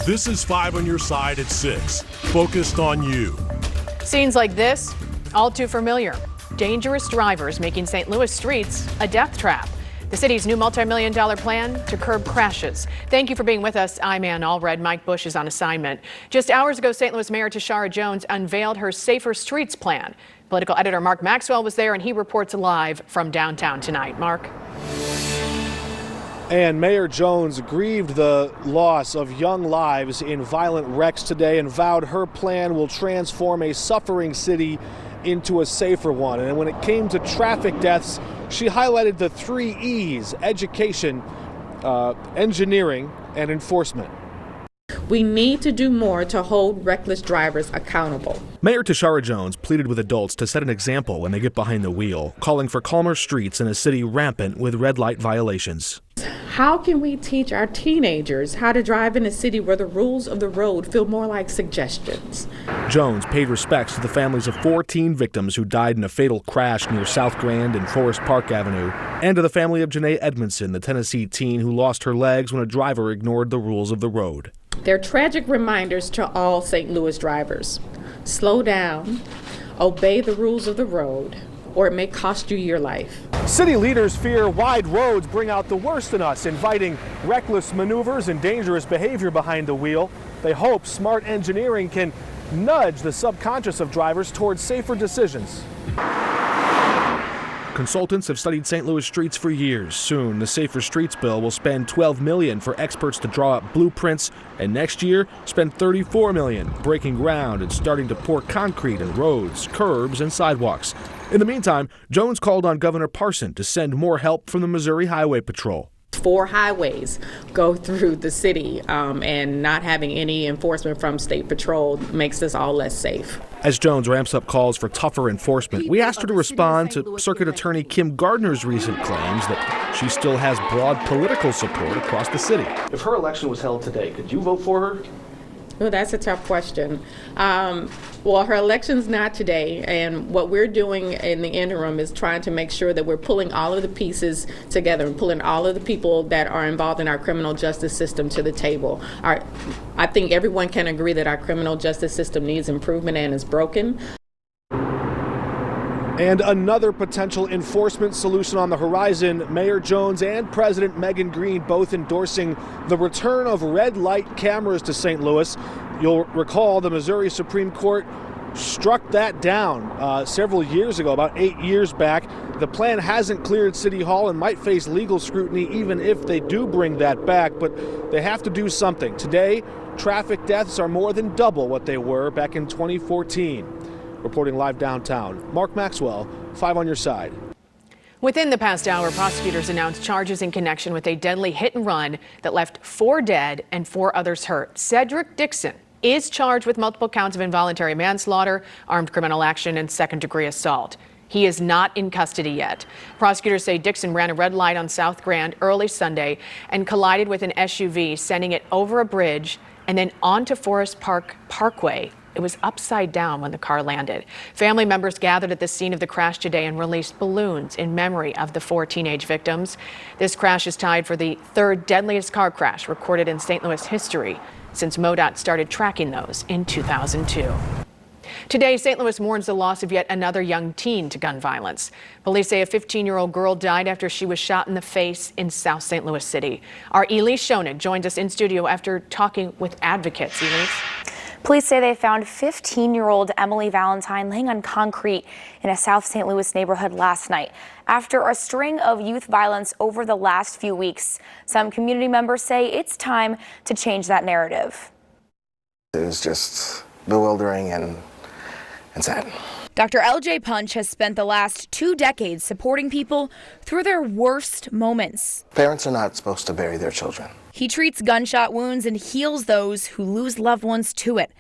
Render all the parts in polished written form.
This is 5 on your side at 6. Focused on you. Scenes like this, all too familiar. Dangerous drivers making St. Louis streets a death trap. The city's new multi-million-dollar plan to curb crashes. Thank you for being with us. I'm Ann Allred. Mike Bush is on assignment. Just hours ago, St. Louis Mayor Tishaura Jones unveiled her Safer Streets plan. Political editor Mark Maxwell was there, and he reports live from downtown tonight. Mark. And Mayor Jones grieved the loss of young lives in violent wrecks today and vowed her plan will transform a suffering city into a safer one. And when it came to traffic deaths, she highlighted the 3 E's: education, engineering, and enforcement. We need to do more to hold reckless drivers accountable. Mayor Tishaura Jones pleaded with adults to set an example when they get behind the wheel, calling for calmer streets in a city rampant with red light violations. How can we teach our teenagers how to drive in a city where the rules of the road feel more like suggestions? Jones paid respects to the families of 14 victims who died in a fatal crash near South Grand and Forest Park Avenue, and to the family of Janae Edmondson, the Tennessee teen who lost her legs when a driver ignored the rules of the road. They're tragic reminders to all St. Louis drivers. Slow down, obey the rules of the road, or it may cost you your life. City leaders fear wide roads bring out the worst in us, inviting reckless maneuvers and dangerous behavior behind the wheel. They hope smart engineering can nudge the subconscious of drivers towards safer decisions. Consultants have studied St. Louis streets for years. Soon, the Safer Streets bill will spend $12 million for experts to draw up blueprints, and next year, spend $34 million breaking ground and starting to pour concrete in roads, curbs, and sidewalks. In the meantime, Jones called on Governor Parson to send more help from the Missouri Highway Patrol. 4 highways go through the city, and not having any enforcement from State Patrol makes us all less safe. As Jones ramps up calls for tougher enforcement, we asked her to respond to Circuit Attorney Kim Gardner's recent claims that she still has broad political support across the city. If her election was held today, could you vote for her? Oh, that's a tough question. Well, her election's not today, and what we're doing in the interim is trying to make sure that we're pulling all of the pieces together and pulling all of the people that are involved in our criminal justice system to the table. I think everyone can agree that our criminal justice system needs improvement and is broken. And another potential enforcement solution on the horizon, Mayor Jones and President Megan Green both endorsing the return of red light cameras to St. Louis. You'll recall the Missouri Supreme Court struck that down several years ago, about 8 years back. The plan hasn't cleared City Hall and might face legal scrutiny even if they do bring that back, but they have to do something. Today, traffic deaths are more than double what they were back in 2014. Reporting live downtown, Mark Maxwell, 5 on your side. Within the past hour, prosecutors announced charges in connection with a deadly hit and run that left 4 dead and 4 others hurt. Cedric Dixon is charged with multiple counts of involuntary manslaughter, armed criminal action, and second-degree assault. He is not in custody yet. Prosecutors say Dixon ran a red light on South Grand early Sunday and collided with an SUV, sending it over a bridge and then onto Forest Park Parkway. It was upside down when the car landed. Family members gathered at the scene of the crash today and released balloons in memory of the 4 teenage victims. This crash is tied for the 3rd deadliest car crash recorded in St. Louis history since MoDOT started tracking those in 2002. Today, St. Louis mourns the loss of yet another young teen to gun violence. Police say a 15-year-old girl died after she was shot in the face in South St. Louis City. Our Elise Schoenig joined us in studio after talking with advocates. Elise? Police say they found 15-year-old Emily Valentine laying on concrete in a South St. Louis neighborhood last night after a string of youth violence over the last few weeks. Some community members say it's time to change that narrative. It was just bewildering and sad. Dr. LJ Punch has spent the last 2 decades supporting people through their worst moments. Parents are not supposed to bury their children. He treats gunshot wounds and heals those who lose loved ones to it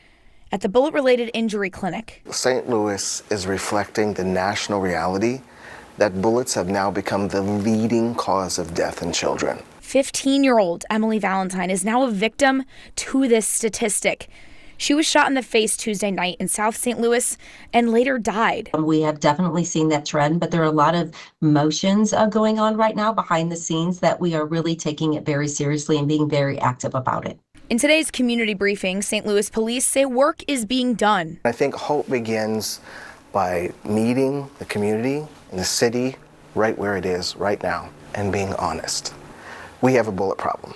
at the Bullet-Related Injury Clinic. St. Louis is reflecting the national reality that bullets have now become the leading cause of death in children. 15-year-old Emily Valentine is now a victim to this statistic. She was shot in the face Tuesday night in South St. Louis and later died. We have definitely seen that trend, but there are a lot of motions going on right now behind the scenes that we are really taking it very seriously and being very active about it. In today's community briefing, St. Louis police say work is being done. I think hope begins by meeting the community and the city right where it is right now and being honest. We have a bullet problem.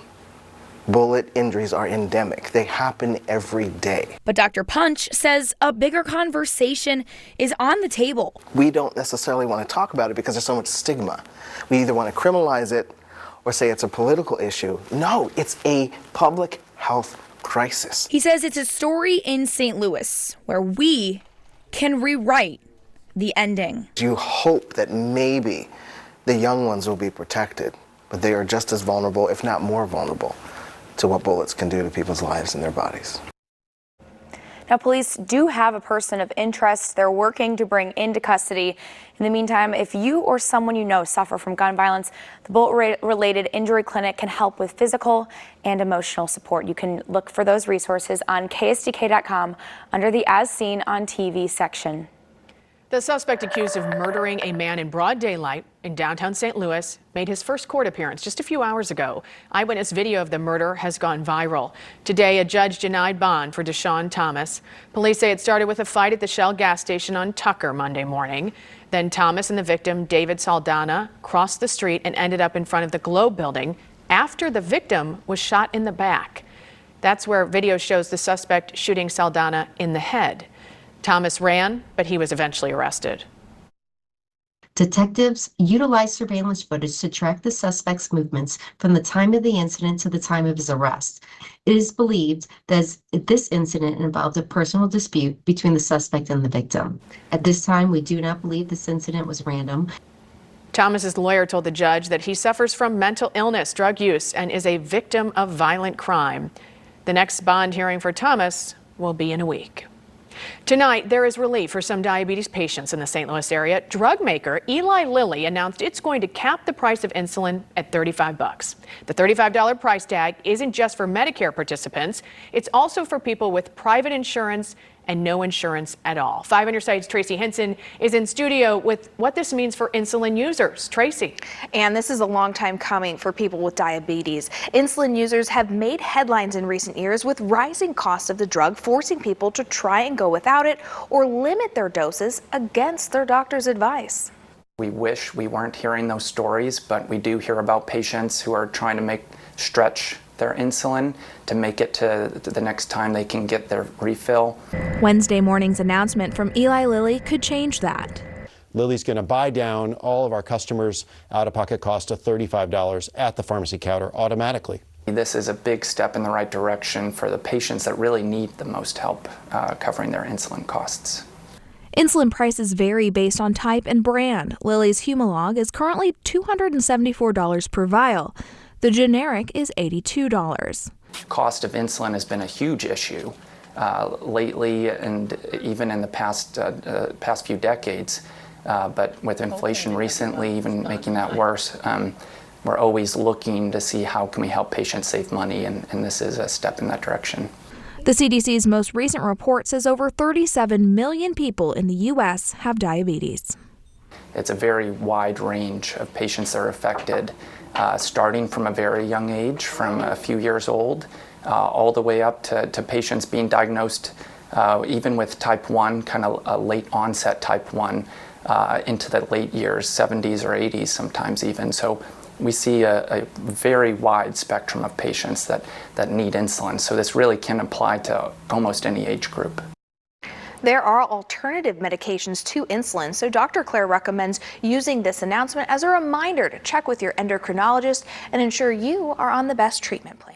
Bullet injuries are endemic. They happen every day. But Dr. Punch says a bigger conversation is on the table. We don't necessarily want to talk about it because there's so much stigma. We either want to criminalize it or say it's a political issue. No, it's a public health crisis. He says it's a story in St. Louis where we can rewrite the ending. You hope that maybe the young ones will be protected, but they are just as vulnerable, if not more vulnerable, to what bullets can do to people's lives and their bodies. Now, police do have a person of interest they're working to bring into custody. In the meantime, if you or someone you know suffer from gun violence, the Bullet-Related Injury Clinic can help with physical and emotional support. You can look for those resources on KSDK.com under the As Seen on TV section. The suspect accused of murdering a man in broad daylight in downtown St. Louis made his first court appearance just a few hours ago. Eyewitness video of the murder has gone viral. Today, a judge denied bond for Deshaun Thomas. Police say it started with a fight at the Shell gas station on Tucker Monday morning. Then Thomas and the victim, David Saldana, crossed the street and ended up in front of the Globe building after the victim was shot in the back. That's where video shows the suspect shooting Saldana in the head. Thomas ran, but he was eventually arrested. Detectives utilized surveillance footage to track the suspect's movements from the time of the incident to the time of his arrest. It is believed that this incident involved a personal dispute between the suspect and the victim. At this time, we do not believe this incident was random. Thomas's lawyer told the judge that he suffers from mental illness, drug use, and is a victim of violent crime. The next bond hearing for Thomas will be in a week. Tonight, there is relief for some diabetes patients in the St. Louis area. Drug maker Eli Lilly announced it's going to cap the price of insulin at $35. The $35 price tag isn't just for Medicare participants. It's also for people with private insurance and no insurance at all. 5 on your Sight's Tracy Henson is in studio with what this means for insulin users. Tracy. And this is a long time coming for people with diabetes. Insulin users have made headlines in recent years with rising costs of the drug, forcing people to try and go without it or limit their doses against their doctor's advice. We wish we weren't hearing those stories, but we do hear about patients who are trying to stretch their insulin to make it to the next time they can get their refill. Wednesday morning's announcement from Eli Lilly could change that. Lilly's going to buy down all of our customers' out-of-pocket cost to $35 at the pharmacy counter automatically. This is a big step in the right direction for the patients that really need the most help covering their insulin costs. Insulin prices vary based on type and brand. Lilly's Humalog is currently $274 per vial. The generic is $82. Cost of insulin has been a huge issue lately and even in the past few decades. But with inflation recently even making that worse, we're always looking to see how can we help patients save money, and this is a step in that direction. The CDC's most recent report says over 37 million people in the U.S. have diabetes. It's a very wide range of patients that are affected, starting from a very young age, from a few years old, all the way up to patients being diagnosed even with type 1, kind of a late onset type 1, into the late years, 70s or 80s sometimes even. So we see a very wide spectrum of patients that need insulin. So this really can apply to almost any age group. There are alternative medications to insulin, so Dr. Claire recommends using this announcement as a reminder to check with your endocrinologist and ensure you are on the best treatment plan.